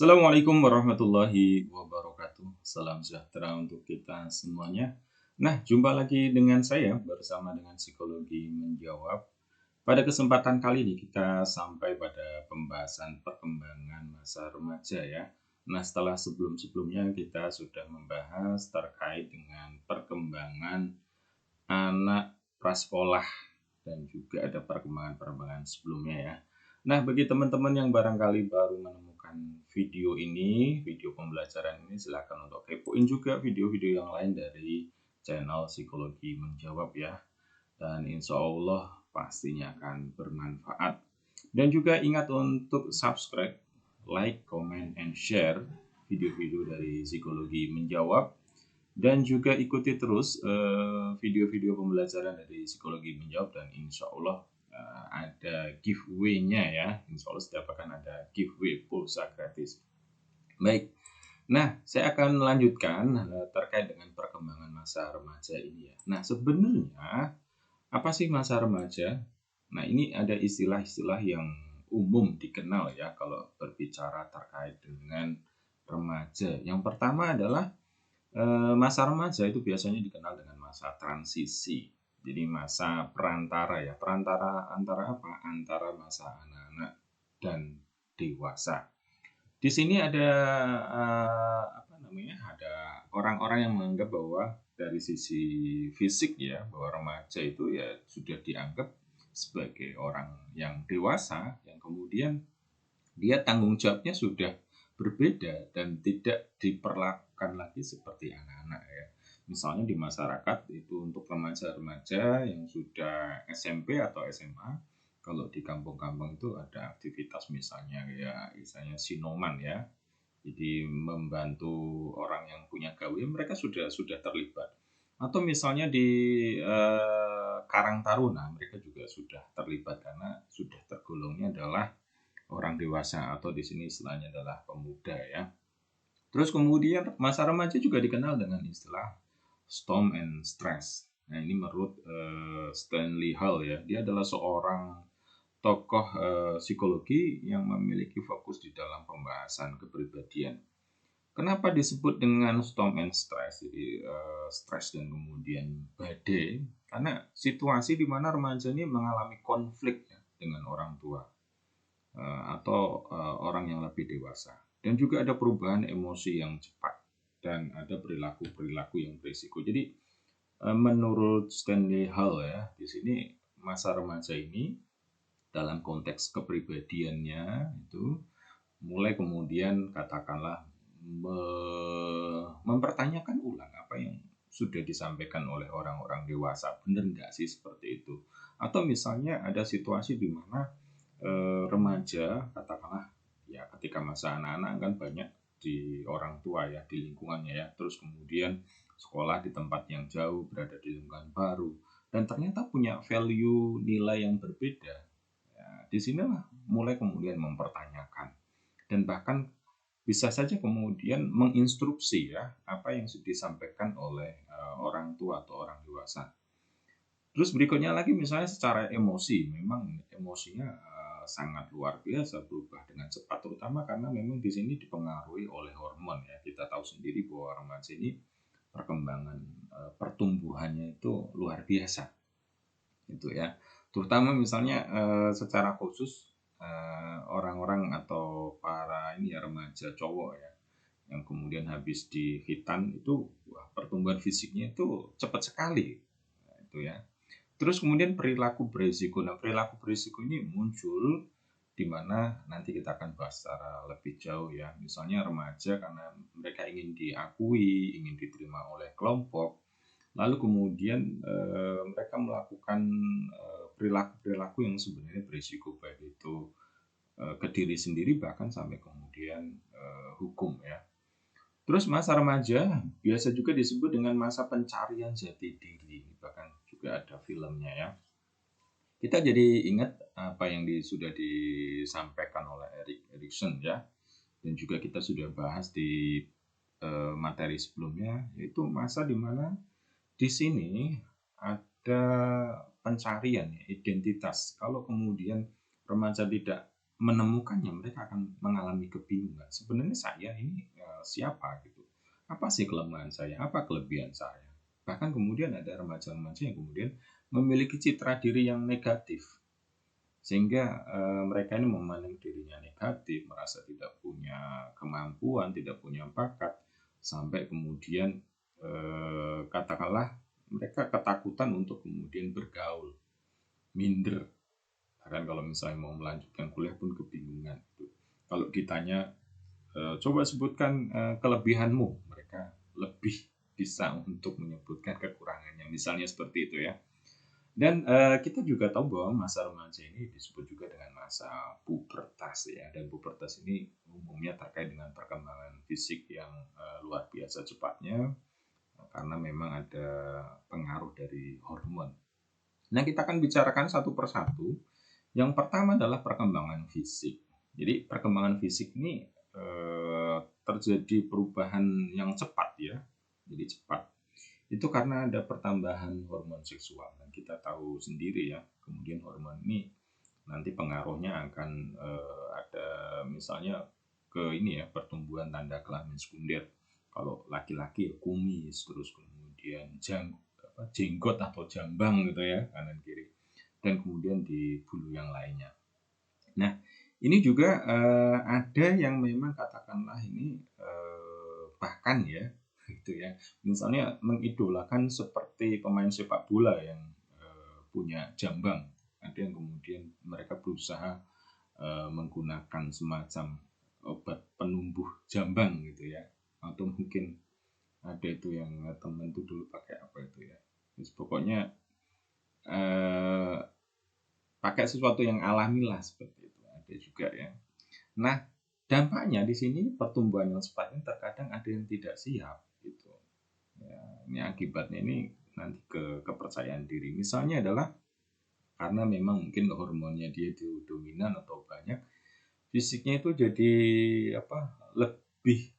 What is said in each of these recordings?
Assalamualaikum warahmatullahi wabarakatuh. Salam sejahtera untuk kita semuanya. Nah, jumpa lagi dengan saya bersama dengan Psikologi Menjawab. Pada kesempatan kali ini kita sampai pada pembahasan perkembangan masa remaja ya. Nah, setelah sebelum-sebelumnya kita sudah membahas terkait dengan perkembangan anak prasekolah dan juga ada perkembangan-perkembangan sebelumnya ya. Nah, bagi teman-teman yang barangkali baru menemukan video ini, video pembelajaran ini, silakan untuk kepoin juga video-video yang lain dari channel Psikologi Menjawab ya. Dan insya Allah pastinya akan bermanfaat. Dan juga ingat untuk subscribe, like, comment, and share video-video dari Psikologi Menjawab. Dan juga ikuti terus video-video pembelajaran dari Psikologi Menjawab, dan insya Allah ada giveaway-nya ya. Insya Allah setiap akan ada giveaway pulsa gratis. Baik, nah saya akan melanjutkan terkait dengan perkembangan masa remaja ini ya. Nah, sebenarnya apa sih masa remaja? Nah, ini ada istilah-istilah yang umum dikenal ya kalau berbicara terkait dengan remaja. Yang pertama adalah masa remaja itu biasanya dikenal dengan masa transisi. Jadi masa perantara ya, perantara antara apa? Antara masa anak-anak dan dewasa. Di sini ada ada orang-orang yang menganggap bahwa dari sisi fisik ya, bahwa remaja itu ya sudah dianggap sebagai orang yang dewasa, yang kemudian dia tanggung jawabnya sudah berbeda dan tidak diperlakukan lagi seperti anak-anak ya. Misalnya di masyarakat itu untuk remaja-remaja yang sudah SMP atau SMA, kalau di kampung-kampung itu ada aktivitas misalnya sinoman ya. Jadi membantu orang yang punya gawe, mereka sudah terlibat. Atau misalnya di Karang Taruna, mereka juga sudah terlibat karena sudah tergolongnya adalah orang dewasa, atau di sini istilahnya adalah pemuda ya. Terus kemudian masa remaja juga dikenal dengan istilah storm and stress. Nah, ini menurut Stanley Hall ya. Dia adalah seorang tokoh psikologi yang memiliki fokus di dalam pembahasan kepribadian. Kenapa disebut dengan storm and stress? Jadi stres dan kemudian badai, karena situasi di mana remaja ini mengalami konflik ya, dengan orang tua atau orang yang lebih dewasa, dan juga ada perubahan emosi yang cepat dan ada perilaku-perilaku yang berisiko. Jadi menurut Stanley Hall ya, di sini masa remaja ini dalam konteks kepribadiannya itu mulai kemudian katakanlah mempertanyakan ulang apa yang sudah disampaikan oleh orang-orang dewasa, benar nggak sih seperti itu? Atau misalnya ada situasi di mana remaja katakanlah ya, ketika masa anak-anak kan banyak di orang tua ya, di lingkungannya ya, terus kemudian sekolah di tempat yang jauh, berada di lingkungan baru, dan ternyata punya value nilai yang berbeda ya. Di sinilah mulai kemudian mempertanyakan, dan bahkan bisa saja kemudian menginstruksi ya apa yang disampaikan oleh orang tua atau orang dewasa. Terus berikutnya lagi misalnya secara emosi, memang emosinya sangat luar biasa berubah dengan cepat, terutama karena memang di sini dipengaruhi oleh hormon ya. Kita tahu sendiri bahwa remaja ini perkembangan pertumbuhannya itu luar biasa, itu ya. Terutama misalnya secara khusus orang-orang atau para ini ya, remaja cowok ya, yang kemudian habis di hitan itu, wah, pertumbuhan fisiknya itu cepat sekali, nah, itu ya. Terus kemudian perilaku berisiko. Nah, perilaku berisiko ini muncul di mana nanti kita akan bahas secara lebih jauh ya. Misalnya remaja karena mereka ingin diakui, ingin diterima oleh kelompok, lalu kemudian mereka melakukan perilaku-perilaku yang sebenarnya berisiko, baik itu ke diri sendiri bahkan sampai kemudian hukum ya. Terus masa remaja biasa juga disebut dengan masa pencarian jati diri, bahkan juga ada filmnya ya. Kita jadi ingat apa yang sudah disampaikan oleh Erik Erikson ya, dan juga kita sudah bahas di materi sebelumnya, yaitu masa di mana di sini ada pencarian ya, identitas. Kalau kemudian remaja tidak menemukannya mereka akan mengalami kebingungan. Sebenarnya saya ini siapa gitu? Apa sih kelemahan saya? Apa kelebihan saya? Bahkan kemudian ada remaja-remaja yang kemudian memiliki citra diri yang negatif, sehingga mereka ini memandang dirinya negatif, merasa tidak punya kemampuan, tidak punya bakat, sampai kemudian katakanlah mereka ketakutan untuk kemudian bergaul, minder. Bahkan kalau misalnya mau melanjutkan kuliah pun kebingungan gitu. Kalau ditanya coba sebutkan kelebihanmu, mereka lebih bisa untuk menyebutkan kekurangannya, misalnya seperti itu ya. Dan kita juga tahu bahwa masa remaja ini disebut juga dengan masa pubertas ya, dan pubertas ini umumnya terkait dengan perkembangan fisik yang luar biasa cepatnya, karena memang ada pengaruh dari hormon. Nah, kita akan bicarakan satu persatu. Yang pertama adalah perkembangan fisik. Jadi perkembangan fisik ini terjadi perubahan yang cepat ya. Jadi cepat. Itu karena ada pertambahan hormon seksual. Dan kita tahu sendiri ya, kemudian hormon ini nanti pengaruhnya akan ada misalnya ke ini ya, pertumbuhan tanda kelamin sekunder. Kalau laki-laki ya kumis, terus kemudian jenggot atau jambang gitu ya, kanan kiri. Dan kemudian di bulu yang lainnya. Nah, ini juga ada yang memang katakanlah ini bahkan ya gitu ya. Misalnya mengidolakan seperti pemain sepak bola yang punya jambang. Ada yang kemudian mereka berusaha menggunakan semacam obat penumbuh jambang gitu ya. Atau mungkin ada itu yang teman itu dulu pakai apa itu ya. Terus pokoknya pakai sesuatu yang alami lah seperti itu. Ada juga ya. Nah, dampaknya di sini pertumbuhan yang cepat ini terkadang ada yang tidak siap gitu. Ya, ini akibatnya ini nanti ke kepercayaan diri. Misalnya adalah karena memang mungkin hormonnya dia itu dominan atau banyak, fisiknya itu jadi lebih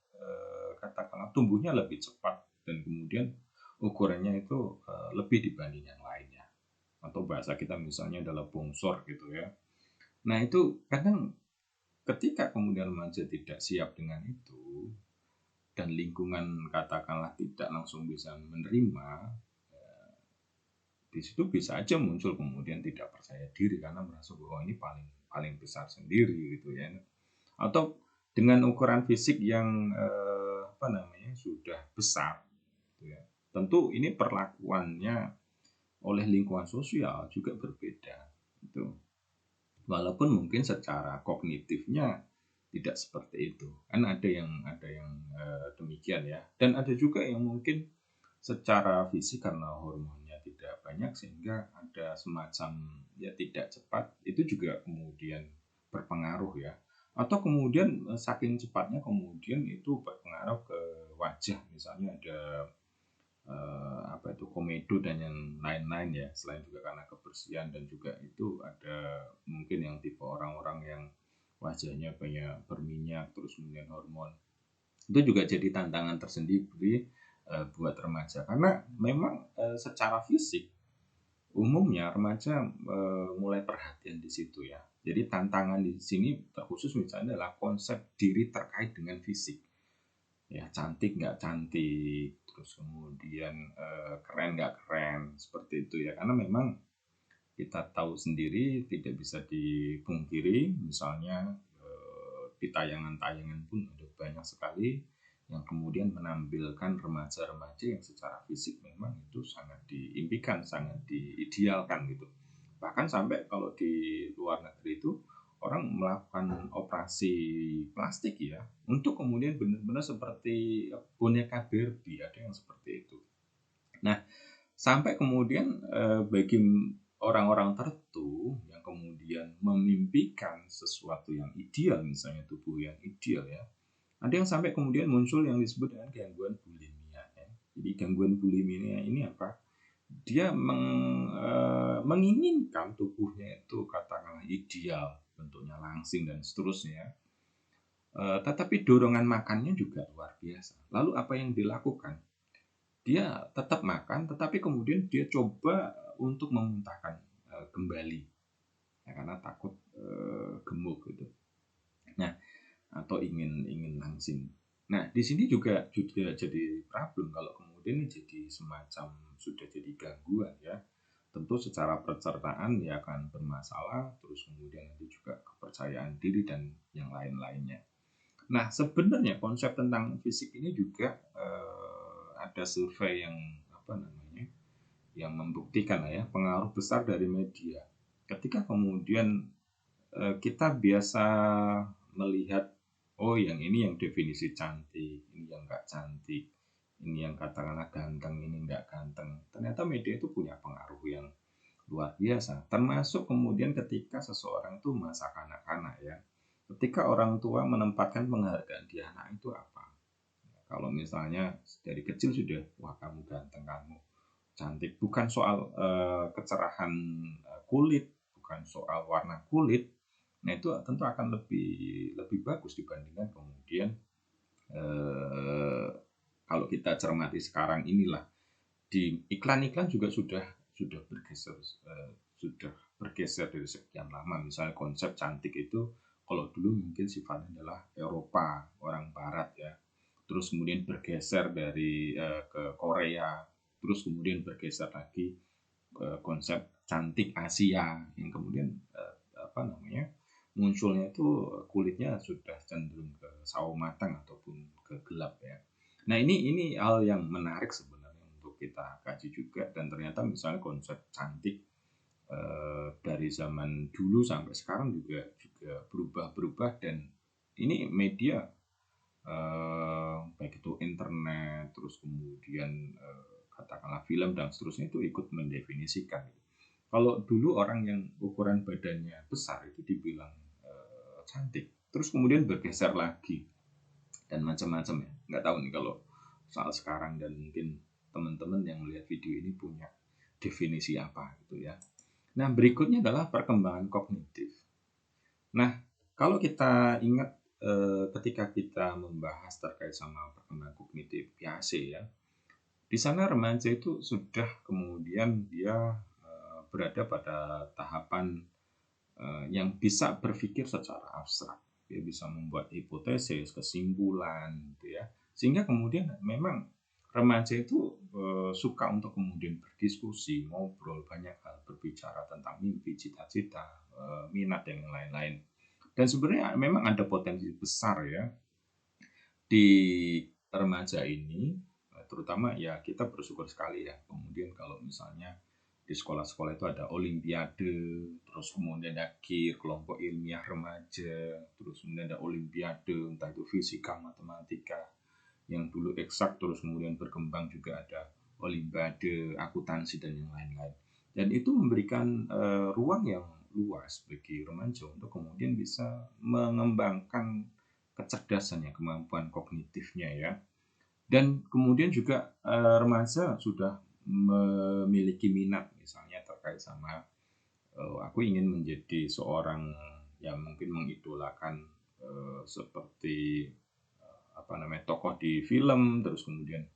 katakanlah tumbuhnya lebih cepat dan kemudian ukurannya itu lebih dibanding yang lainnya. Atau bahasa kita misalnya adalah bongsor gitu ya. Nah, itu kadang ketika kemudian remaja tidak siap dengan itu dan lingkungan katakanlah tidak langsung bisa menerima, di situ bisa aja muncul kemudian tidak percaya diri karena merasa bahwa ini paling paling besar sendiri gitu ya. Atau dengan ukuran fisik yang sudah besar gitu ya. Tentu ini perlakuannya oleh lingkungan sosial juga berbeda gitu. Walaupun mungkin secara kognitifnya tidak seperti itu. Kan ada yang demikian ya. Dan ada juga yang mungkin secara fisik karena hormonnya tidak banyak sehingga ada semacam ya tidak cepat, itu juga kemudian berpengaruh ya. Atau kemudian saking cepatnya kemudian itu berpengaruh ke wajah, misalnya ada komedo dan yang lain-lain ya, selain juga karena kebersihan, dan juga itu ada mungkin yang tipe orang-orang yang wajahnya banyak berminyak terus kemudian hormon, itu juga jadi tantangan tersendiri buat remaja karena memang secara fisik umumnya remaja mulai perhatian di situ ya. Jadi tantangan di sini terkhusus misalnya adalah konsep diri terkait dengan fisik ya, cantik nggak cantik, terus kemudian keren nggak keren, seperti itu ya. Karena memang kita tahu sendiri tidak bisa dipungkiri, misalnya di tayangan-tayangan pun ada banyak sekali yang kemudian menampilkan remaja-remaja yang secara fisik memang itu sangat diimpikan, sangat diidealkan gitu. Bahkan sampai kalau di luar negeri itu orang melakukan operasi plastik ya untuk kemudian benar-benar seperti boneka Barbie, ada yang seperti itu. Nah, sampai kemudian bagi orang-orang tertentu yang kemudian memimpikan sesuatu yang ideal, misalnya tubuh yang ideal ya, ada yang sampai kemudian muncul yang disebut dengan gangguan bulimia ya. Jadi gangguan bulimia ini apa? Dia menginginkan tubuhnya itu katakanlah ideal, bentuknya langsing dan seterusnya. Tetapi dorongan makannya juga luar biasa. Lalu apa yang dilakukan? Dia tetap makan, tetapi kemudian dia coba untuk memuntahkan kembali, ya, karena takut gemuk gitu. Nah, atau ingin ingin langsing. Nah, di sini juga jadi problem kalau kemudian ini jadi semacam sudah jadi gangguan ya. Tentu secara pencernaan ya akan bermasalah, terus kemudian nanti juga kepercayaan diri dan yang lain-lainnya. Nah, sebenarnya konsep tentang fisik ini juga ada survei yang apa namanya, yang membuktikan ya pengaruh besar dari media. Ketika kemudian kita biasa melihat, oh yang ini yang definisi cantik, ini yang nggak cantik, ini yang katakanlah ganteng, ini nggak ganteng. Ternyata media itu punya pengaruh yang luar biasa. Termasuk kemudian ketika seseorang itu masa kanak-kanak ya. Ketika orang tua menempatkan penghargaan di anak itu apa? Kalau misalnya dari kecil sudah, wah kamu ganteng, kamu cantik. Bukan soal kecerahan kulit, bukan soal warna kulit. Nah itu tentu akan lebih lebih bagus dibandingkan kemudian kalau kita cermati sekarang inilah di iklan-iklan juga sudah bergeser sudah bergeser dari sekian lama. Misalnya konsep cantik itu kalau dulu mungkin sifatnya adalah Eropa, orang Barat ya. Terus kemudian bergeser dari ke Korea, terus kemudian bergeser lagi ke konsep cantik Asia yang kemudian apa namanya munculnya itu kulitnya sudah cenderung ke sawo matang ataupun ke gelap ya. Nah ini hal yang menarik sebenarnya untuk kita kaji juga, dan ternyata misalnya konsep cantik dari zaman dulu sampai sekarang juga berubah-berubah, dan ini media baik itu internet terus kemudian katakanlah film dan seterusnya itu ikut mendefinisikan. Kalau dulu orang yang ukuran badannya besar itu dibilang cantik, terus kemudian bergeser lagi dan macam-macam ya. Nggak tahu nih kalau soal sekarang, dan mungkin teman-teman yang melihat video ini punya definisi apa gitu ya. Nah berikutnya adalah perkembangan kognitif. Nah kalau kita ingat ketika kita membahas terkait sama perkembangan kognitif PAC ya, di sana remaja itu sudah kemudian dia berada pada tahapan yang bisa berpikir secara abstrak. Dia bisa membuat hipotesis, kesimpulan, gitu ya. Sehingga kemudian memang remaja itu suka untuk kemudian berdiskusi, ngobrol, banyak hal, berbicara tentang mimpi, cita-cita, minat, dan yang lain-lain. Dan sebenarnya memang ada potensi besar ya di remaja ini, terutama ya kita bersyukur sekali ya. Kemudian kalau misalnya di sekolah-sekolah itu ada olimpiade, terus kemudian ada KIR, kelompok ilmiah remaja, terus kemudian ada olimpiade, entah itu fisika, matematika, yang dulu eksak, terus kemudian berkembang juga ada olimpiade, akuntansi, dan yang lain-lain. Dan itu memberikan ruang yang luas bagi remaja untuk kemudian bisa mengembangkan kecerdasannya, kemampuan kognitifnya ya. Dan kemudian juga remaja sudah memiliki minat misalnya terkait sama aku ingin menjadi seorang yang mungkin mengidolakan seperti apa namanya tokoh di film, terus kemudian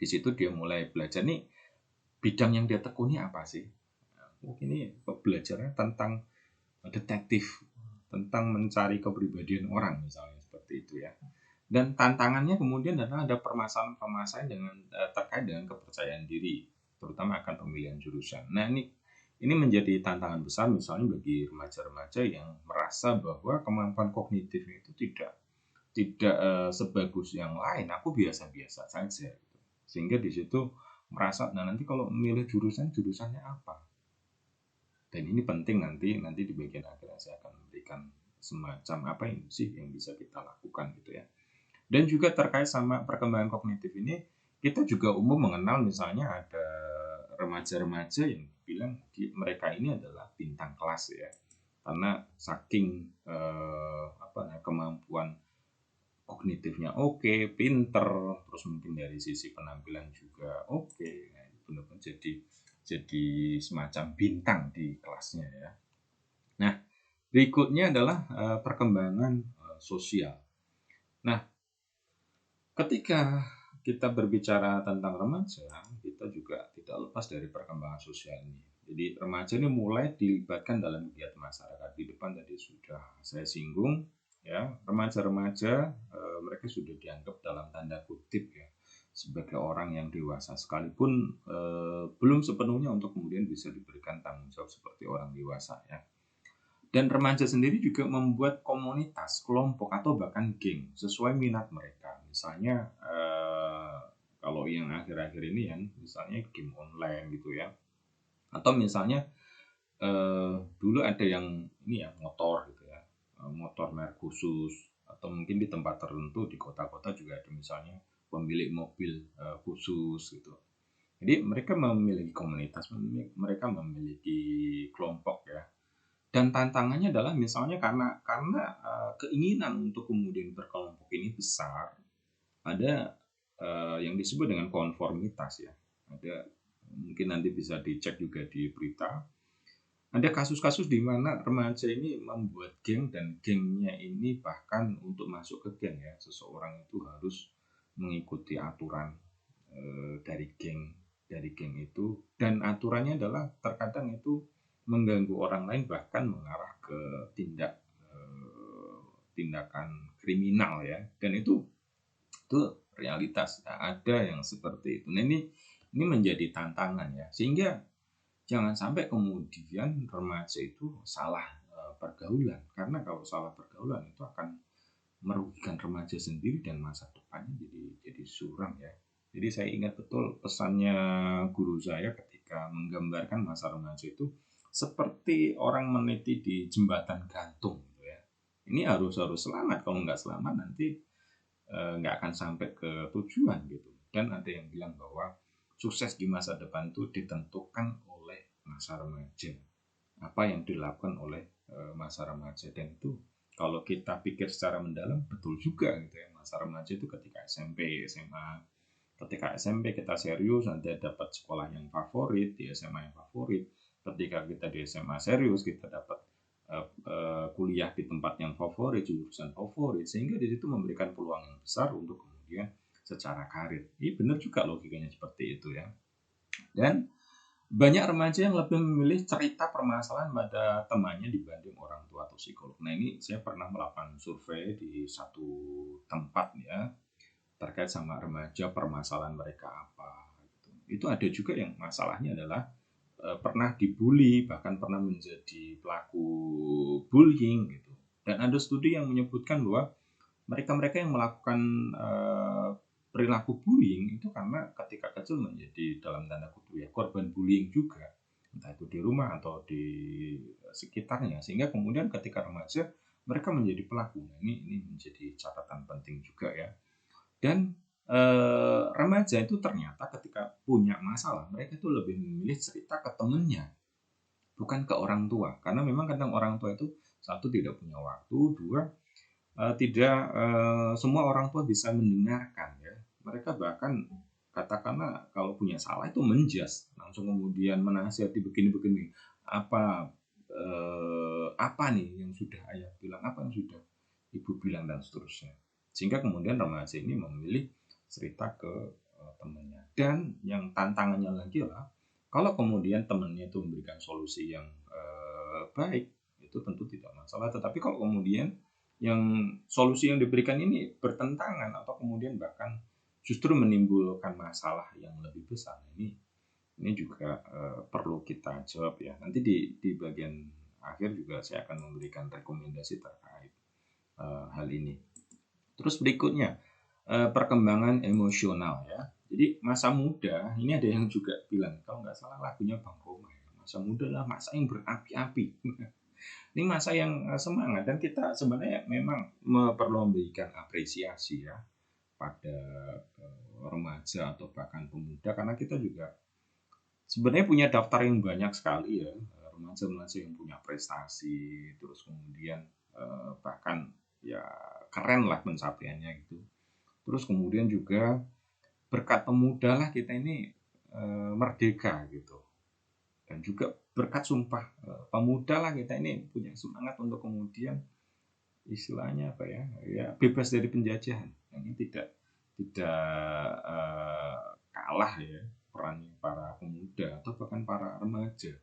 di situ dia mulai belajar nih bidang yang dia tekuni apa sih. Mungkin ini belajarnya tentang detektif, tentang mencari kepribadian orang misalnya seperti itu ya. Dan tantangannya kemudian adalah ada permasalahan-permasalahan dengan terkait dengan kepercayaan diri, terutama akan pemilihan jurusan. Nah ini menjadi tantangan besar misalnya bagi remaja-remaja yang merasa bahwa kemampuan kognitifnya itu tidak sebagus yang lain, aku biasa-biasa saja. Sehingga di situ merasa, nah nanti kalau memilih jurusannya apa? Dan ini penting nanti di bagian akhir saya akan memberikan semacam apa yang sih yang bisa kita lakukan gitu ya. Dan juga terkait sama perkembangan kognitif ini, kita juga umum mengenal misalnya ada remaja-remaja yang bilang mereka ini adalah bintang kelas ya, karena saking kemampuan kognitifnya oke, pinter, terus mungkin dari sisi penampilan juga oke. Nah, benar-benar jadi semacam bintang di kelasnya ya. Nah, berikutnya adalah perkembangan sosial. Nah, ketika kita berbicara tentang remaja, kita juga tidak lepas dari perkembangan sosial ini. Jadi remaja ini mulai dilibatkan dalam kegiatan masyarakat. Di depan tadi sudah saya singgung, ya, remaja-remaja mereka sudah dianggap dalam tanda kutip ya sebagai orang yang dewasa, sekalipun belum sepenuhnya untuk kemudian bisa diberikan tanggung jawab seperti orang dewasa ya. Dan remaja sendiri juga membuat komunitas, kelompok atau bahkan geng sesuai minat mereka. Misalnya kalau yang akhir-akhir ini kan, misalnya game online gitu ya, atau misalnya dulu ada yang ini ya motor gitu ya, motor merek khusus, atau mungkin di tempat tertentu di kota-kota juga ada misalnya pemilik mobil khusus gitu. Jadi mereka memiliki komunitas, mereka memiliki kelompok ya. Dan tantangannya adalah misalnya karena keinginan untuk kemudian berkelompok ini besar, ada yang disebut dengan konformitas ya. Ada, mungkin nanti bisa dicek juga di berita. Ada kasus-kasus di mana remaja ini membuat geng, dan gengnya ini bahkan untuk masuk ke geng ya, seseorang itu harus mengikuti aturan dari geng itu, dan aturannya adalah terkadang itu mengganggu orang lain, bahkan mengarah ke tindakan kriminal ya, dan itu realitas ya, ada yang seperti itu. Nah ini menjadi tantangan ya, sehingga jangan sampai kemudian remaja itu salah pergaulan, karena kalau salah pergaulan itu akan merugikan remaja sendiri dan masa depannya jadi suram ya. Jadi saya ingat betul pesannya guru saya ketika menggambarkan masa remaja itu seperti orang meniti di jembatan gantung gitu ya. Ini harus selamat, kalau nggak selamat nanti nggak akan sampai ke tujuan gitu. Dan ada yang bilang bahwa sukses di masa depan itu ditentukan oleh masa remaja, apa yang dilakukan oleh masa remaja. Dan itu kalau kita pikir secara mendalam betul juga gitu ya. Masa remaja itu ketika SMP, SMA, ketika SMP kita serius nanti dapat sekolah yang favorit, di SMA yang favorit. Ketika kita di SMA serius kita dapat kuliah di tempat yang favorit, jurusan favorit, sehingga di situ memberikan peluang yang besar untuk kemudian secara karir. Ini benar juga logikanya seperti itu ya. Dan banyak remaja yang lebih memilih cerita permasalahan pada temannya dibanding orang tua atau psikolog. Nah ini saya pernah melakukan survei di satu tempat ya, terkait sama remaja, permasalahan mereka apa gitu. Itu ada juga yang masalahnya adalah pernah dibully, bahkan pernah menjadi pelaku bullying gitu. Dan ada studi yang menyebutkan bahwa mereka-mereka yang melakukan perilaku bullying itu karena ketika kecil menjadi dalam tanda kutip ya korban bullying juga, entah itu di rumah atau di sekitarnya, sehingga kemudian ketika remaja mereka menjadi pelaku. Nah, ini menjadi catatan penting juga ya. Dan remaja itu ternyata ketika punya masalah mereka itu lebih memilih cerita ke temennya, bukan ke orang tua, karena memang kadang orang tua itu satu tidak punya waktu, dua tidak semua orang tua bisa mendengarkan ya. Mereka bahkan katakanlah kalau punya salah itu menjas, langsung kemudian menasihati begini-begini. Apa nih yang sudah ayah bilang, apa yang sudah ibu bilang, dan seterusnya. Sehingga kemudian remaja ini memilih cerita ke temannya. Dan yang tantangannya lagi adalah kalau kemudian temannya itu memberikan solusi yang baik, itu tentu tidak masalah. Tetapi kalau kemudian yang solusi yang diberikan ini bertentangan atau kemudian bahkan justru menimbulkan masalah yang lebih besar, ini juga perlu kita jawab ya. Nanti di bagian akhir juga saya akan memberikan rekomendasi terkait hal ini. Terus berikutnya perkembangan emosional ya. Jadi masa muda ini ada yang juga bilang, kalau nggak salah lagunya Bang Roma ya, masa muda lah masa yang berapi-api. Ini masa yang semangat, dan kita sebenarnya memang perlu memberikan apresiasi ya pada remaja atau bahkan pemuda, karena kita juga sebenarnya punya daftar yang banyak sekali ya, remaja-remaja yang punya prestasi, terus kemudian bahkan ya keren lah pencapaiannya gitu. Terus kemudian juga berkat pemuda lah kita ini merdeka gitu, dan juga berkat sumpah pemuda lah kita ini punya semangat untuk kemudian istilahnya apa ya, ya bebas dari penjajahan. Ini tidak kalah ya perannya para pemuda atau bahkan para remaja.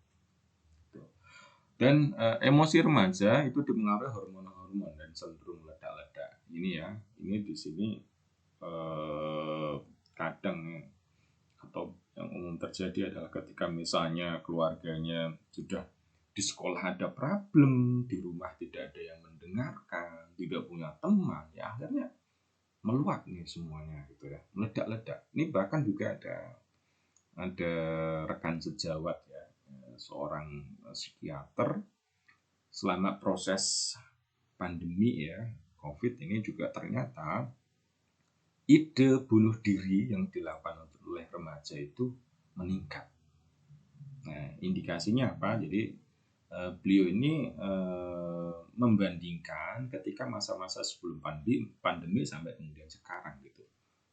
Dan emosi remaja itu dipengaruhi hormon-hormon dan cenderung meledak-ledak. Ini ya, ini di sini kadang atau yang umum terjadi adalah ketika misalnya keluarganya sudah di sekolah ada problem, di rumah tidak ada yang mendengarkan, tidak punya teman, ya akhirnya meluap nih semuanya gitu ya, meledak-ledak. Ini bahkan juga ada rekan sejawat ya, seorang psikiater selama proses pandemi ya, COVID ini juga ternyata ide bunuh diri yang dilakukan oleh remaja itu meningkat. Nah, indikasinya apa? Jadi beliau ini membandingkan ketika masa-masa sebelum pandemi sampai kemudian sekarang gitu.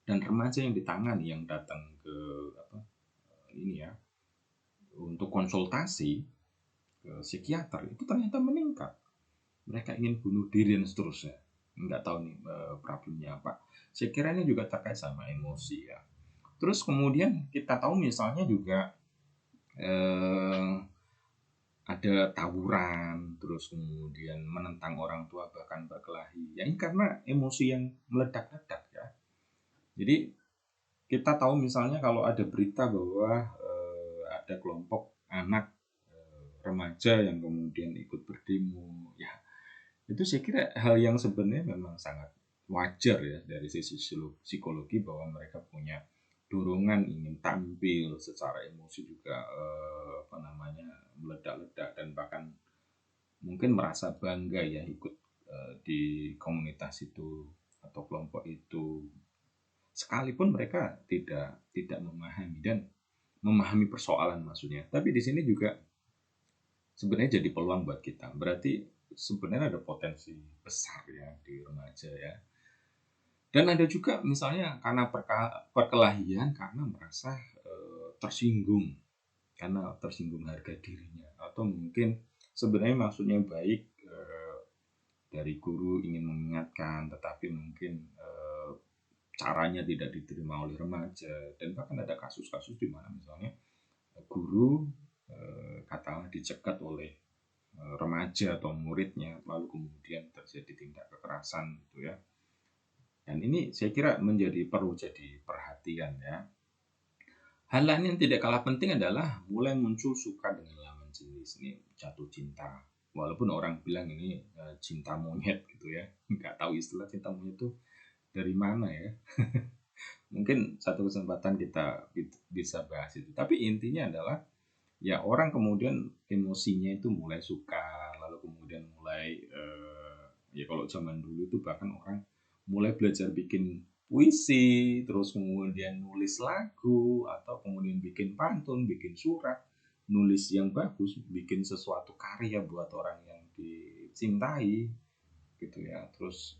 Dan remaja yang ditangani yang datang ke apa ini ya untuk konsultasi ke psikiater itu ternyata meningkat. Mereka ingin bunuh diri dan seterusnya. Nggak tahu nih problemnya apa. Saya kira ini juga terkait sama emosi ya. Terus kemudian kita tahu misalnya juga eh, ada tawuran, terus kemudian menentang orang tua bahkan berkelahi. Ya ini karena emosi yang meledak-ledak ya. Jadi kita tahu misalnya kalau ada berita bahwa ada kelompok anak remaja yang kemudian ikut berdemo, ya itu saya kira hal yang sebenarnya memang sangat wajar ya dari sisi psikologi bahwa mereka punya dorongan ingin tampil secara emosi juga apa namanya meledak-ledak dan bahkan mungkin merasa bangga ya ikut di komunitas itu atau kelompok itu sekalipun mereka tidak memahami dan memahami persoalan maksudnya. Tapi di sini juga sebenarnya jadi peluang buat kita. Berarti sebenarnya ada potensi besar ya di remaja ya. Dan ada juga misalnya karena perkelahian karena merasa tersinggung, karena tersinggung harga dirinya, atau mungkin sebenarnya maksudnya baik dari guru ingin mengingatkan, tetapi mungkin caranya tidak diterima oleh remaja. Dan bahkan ada kasus-kasus di mana misalnya guru katakanlah dicegat oleh remaja atau muridnya, lalu kemudian terjadi tindak kekerasan gitu ya. Dan ini saya kira perlu jadi perhatian ya. Hal lain yang tidak kalah penting adalah mulai muncul suka dengan lawan jenis, ini jatuh cinta. Walaupun orang bilang ini cinta monyet gitu ya, nggak tahu istilah cinta monyet itu dari mana ya. Mungkin satu kesempatan kita bisa bahas itu. Tapi intinya adalah ya orang kemudian emosinya itu mulai suka, lalu kemudian mulai ya kalau zaman dulu itu bahkan orang mulai belajar bikin puisi, terus kemudian nulis lagu, atau kemudian bikin pantun, bikin surat, nulis yang bagus, bikin sesuatu karya buat orang yang dicintai, gitu ya. Terus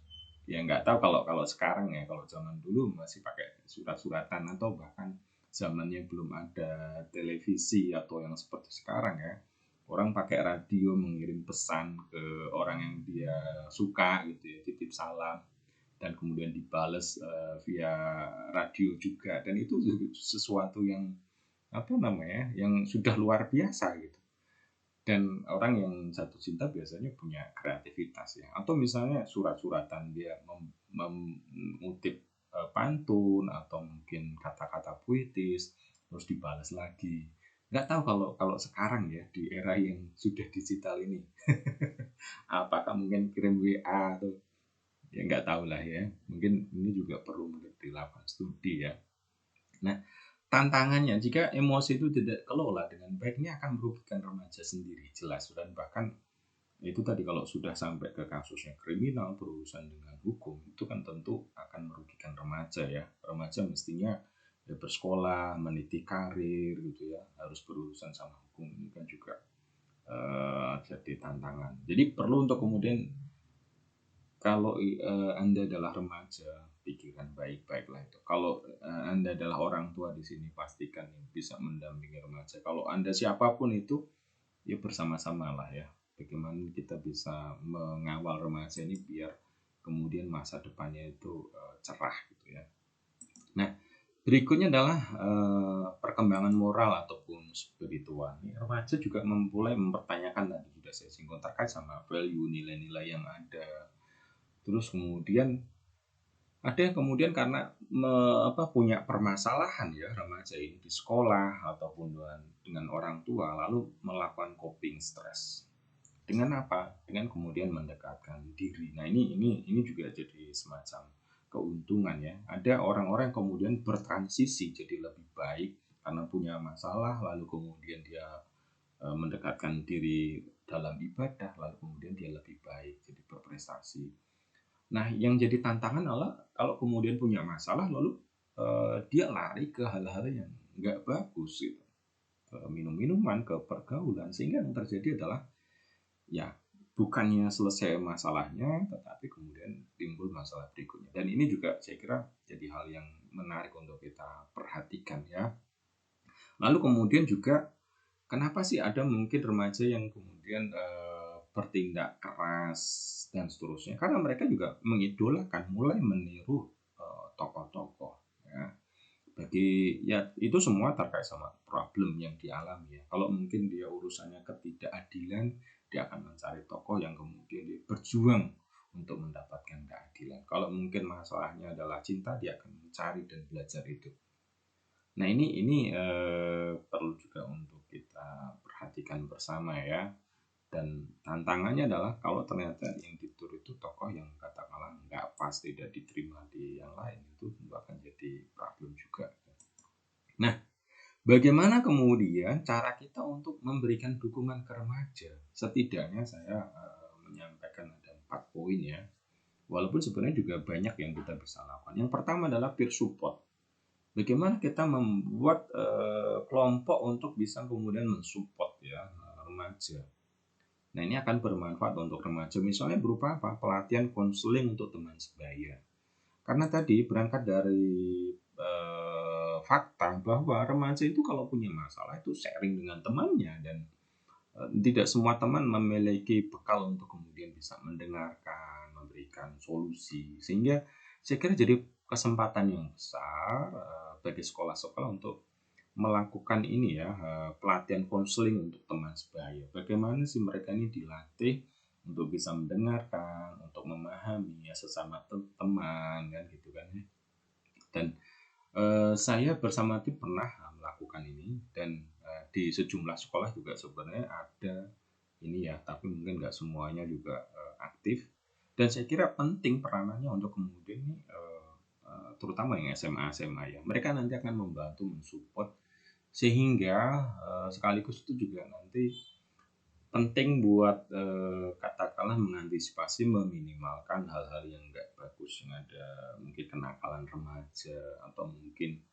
ya nggak tahu kalau kalau sekarang ya, kalau zaman dulu masih pakai surat-suratan atau bahkan zamannya belum ada televisi atau yang seperti sekarang ya. Orang pakai radio mengirim pesan ke orang yang dia suka gitu ya, titip salam dan kemudian dibales via radio juga, dan itu sesuatu yang apa namanya yang sudah luar biasa gitu. Dan orang yang jatuh cinta biasanya punya kreativitas ya, atau misalnya surat-suratan dia mengutip pantun atau mungkin kata-kata puitis terus dibalas lagi. Nggak tahu kalau kalau sekarang ya di era yang sudah digital ini apakah mungkin kirim WA atau ya nggak tahu lah ya, mungkin ini juga perlu dilakukan studi ya. Nah, tantangannya jika emosi itu tidak kelola dengan baik ini akan merugikan remaja sendiri jelas, dan bahkan itu tadi kalau sudah sampai ke kasusnya kriminal berurusan dengan hukum itu kan tentu akan merugikan remaja ya. Remaja mestinya ya bersekolah, meniti karir gitu ya, harus berurusan sama hukum, ini kan juga jadi tantangan. Jadi perlu untuk kemudian kalau Anda adalah remaja, pikirkan baik-baiklah itu. Kalau Anda adalah orang tua di sini, pastikan bisa mendampingi remaja. Kalau Anda siapapun itu, ya bersama-sama lah ya. Bagaimana kita bisa mengawal remaja ini biar kemudian masa depannya itu cerah gitu ya. Nah, Berikutnya adalah perkembangan moral ataupun spiritual. Nih, remaja juga mulai mempertanyakan tadi sudah saya singgung terkait sama value nilai-nilai yang ada. Terus kemudian ada yang kemudian karena punya permasalahan ya remaja ini di sekolah ataupun dengan orang tua lalu melakukan coping stress. Dengan apa? Dengan kemudian mendekatkan diri. Nah, ini juga jadi semacam keuntungan ya. Ada orang-orang yang kemudian bertransisi jadi lebih baik karena punya masalah lalu kemudian dia mendekatkan diri dalam ibadah lalu kemudian dia lebih baik jadi berprestasi. Nah, yang jadi tantangan adalah kalau kemudian punya masalah lalu dia lari ke hal-hal yang nggak bagus gitu. Ke minum-minuman, ke pergaulan sehingga yang terjadi adalah ya bukannya selesai masalahnya tetapi kemudian timbul masalah berikutnya dan ini juga saya kira jadi hal yang menarik untuk kita perhatikan ya. Lalu kemudian juga kenapa sih ada mungkin remaja yang kemudian bertindak keras dan seterusnya karena mereka juga mengidolakan mulai meniru tokoh-tokoh ya. Bagi ya itu semua terkait sama problem yang dialami ya. Kalau mungkin dia urusannya ketidakadilan, dia akan mencari tokoh yang kemudian dia berjuang untuk mendapatkan keadilan. Kalau mungkin masalahnya adalah cinta, dia akan mencari dan belajar itu. Nah ini perlu juga untuk kita perhatikan bersama ya. Dan tantangannya adalah kalau ternyata yang ditutur itu tokoh yang katakanlah nggak pas tidak diterima di yang lain itu tentu akan jadi problem juga. Nah, bagaimana kemudian cara kita untuk memberikan dukungan ke remaja? Setidaknya saya menyampaikan ada 4 poin ya. Walaupun sebenarnya juga banyak yang kita bisa lakukan. Yang pertama adalah peer support. Bagaimana kita membuat kelompok untuk bisa kemudian mensupport ya remaja. Nah, ini akan bermanfaat untuk remaja misalnya berupa apa? Pelatihan konseling untuk teman sebaya. Karena tadi berangkat dari fakta bahwa remaja itu kalau punya masalah itu sharing dengan temannya dan tidak semua teman memiliki bekal untuk kemudian bisa mendengarkan, memberikan solusi. Sehingga saya kira jadi kesempatan yang besar bagi sekolah-sekolah untuk melakukan ini ya pelatihan konseling untuk teman sebaya. Bagaimana sih mereka ini dilatih untuk bisa mendengarkan, untuk memahami ya sesama teman kan gitu kan ya. Dan saya bersama tim pernah melakukan ini dan di sejumlah sekolah juga sebenarnya ada ini ya, tapi mungkin nggak semuanya juga aktif. Dan saya kira penting peranannya untuk kemudian nih, terutama yang SMA SMA ya, mereka nanti akan membantu mensupport sehingga sekaligus itu juga nanti penting buat katakanlah mengantisipasi meminimalkan hal-hal yang nggak bagus yang ada mungkin kenakalan remaja atau mungkin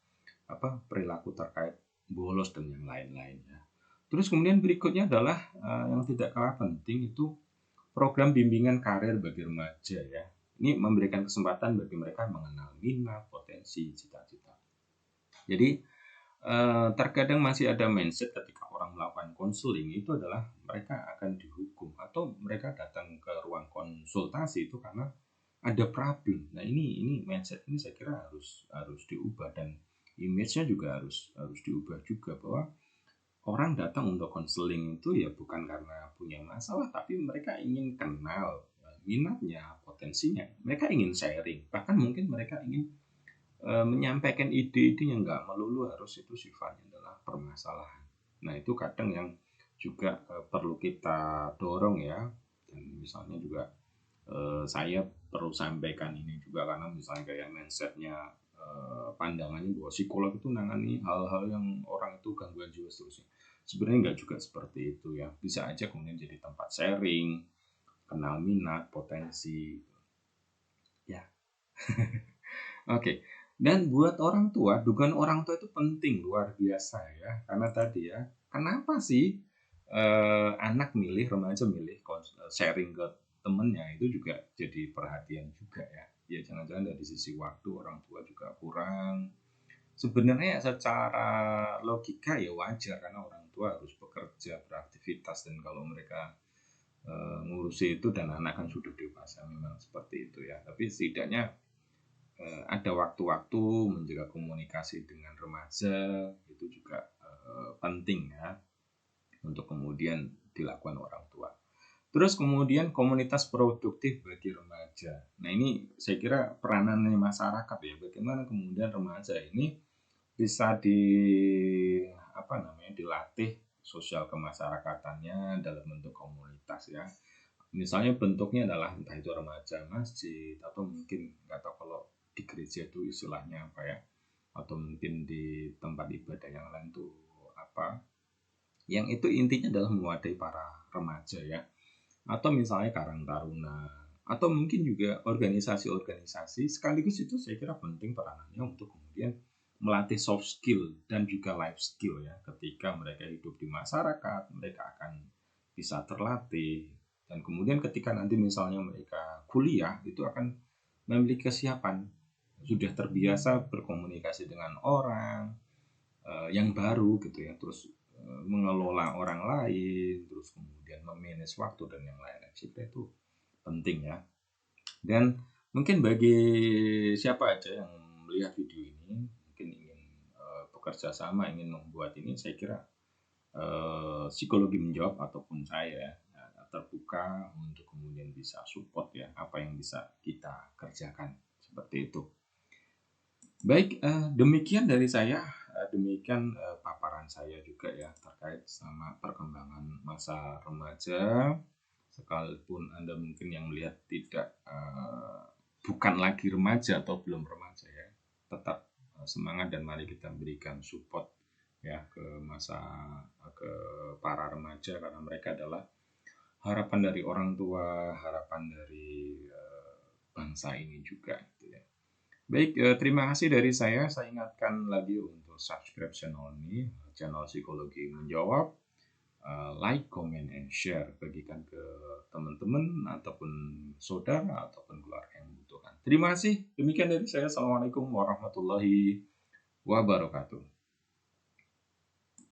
perilaku terkait bolos dan yang lain-lainnya. Terus kemudian berikutnya adalah yang tidak kalah penting itu program bimbingan karir bagi remaja ya. Ini memberikan kesempatan bagi mereka mengenal minat, potensi, cita-cita. Jadi terkadang masih ada mindset ketika orang melakukan konseling itu adalah mereka akan dihukum atau mereka datang ke ruang konsultasi itu karena ada problem. Nah ini mindset ini saya kira harus diubah dan image-nya juga harus diubah juga bahwa orang datang untuk konseling itu ya bukan karena punya masalah tapi mereka ingin kenal minatnya, potensinya. Mereka ingin sharing, bahkan mungkin mereka ingin menyampaikan ide-ide yang nggak melulu harus itu sifatnya adalah permasalahan. Nah itu kadang yang juga perlu kita dorong ya. Dan misalnya juga saya perlu sampaikan ini juga karena misalnya kayak mindsetnya pandangannya bahwa psikolog itu nangani hal-hal yang orang itu gangguan jiwa seterusnya. Sebenarnya nggak juga seperti itu ya. Bisa aja kemudian jadi tempat sharing, kenal minat, potensi. Ya, oke. Dan buat orang tua, dukungan orang tua itu penting luar biasa ya. Karena tadi ya, kenapa sih anak milih, remaja milih sharing ke temennya itu juga jadi perhatian juga ya. Ya jangan-jangan dari sisi waktu orang tua juga kurang. Sebenarnya secara logika ya wajar karena orang tua harus bekerja, beraktivitas dan kalau mereka ngurusi itu dan anak kan sudah dewasa memang seperti itu ya. Tapi setidaknya ada waktu-waktu menjaga komunikasi dengan remaja itu juga penting ya untuk kemudian dilakukan orang tua. Terus kemudian komunitas produktif bagi remaja. Nah ini saya kira peranannya masyarakat ya, bagaimana kemudian remaja ini bisa dilatih sosial kemasyarakatannya dalam bentuk komunitas ya. Misalnya bentuknya adalah entah itu remaja masjid atau mungkin nggak tahu kalau di gereja itu istilahnya apa ya, atau mungkin di tempat ibadah yang lain tuh apa, yang itu intinya adalah mewadai para remaja ya, atau misalnya Karang Taruna, atau mungkin juga organisasi-organisasi, sekaligus itu saya kira penting peranannya untuk kemudian melatih soft skill dan juga life skill ya, ketika mereka hidup di masyarakat mereka akan bisa terlatih, dan kemudian ketika nanti misalnya mereka kuliah itu akan memiliki kesiapan, sudah terbiasa berkomunikasi dengan orang yang baru gitu ya, terus mengelola orang lain, terus kemudian memanage waktu dan yang lain-lain. Saya itu penting ya. Dan mungkin bagi siapa aja yang melihat video ini, mungkin ingin bekerja sama, ingin membuat ini, saya kira psikologi menjawab ataupun saya terbuka untuk kemudian bisa support ya apa yang bisa kita kerjakan seperti itu. Baik, demikian dari saya, demikian paparan saya juga ya terkait sama perkembangan masa remaja. Sekalipun Anda mungkin yang melihat tidak bukan lagi remaja atau belum remaja ya, tetap semangat dan mari kita berikan support ya ke para remaja, karena mereka adalah harapan dari orang tua, harapan dari bangsa ini juga gitu ya. Baik, terima kasih dari saya. Saya ingatkan lagi untuk subscribe channel ini, channel Psikologi Menjawab. Like, comment, and share. Bagikan ke teman-teman, ataupun saudara, ataupun keluarga yang membutuhkan. Terima kasih. Demikian dari saya. Assalamualaikum warahmatullahi wabarakatuh.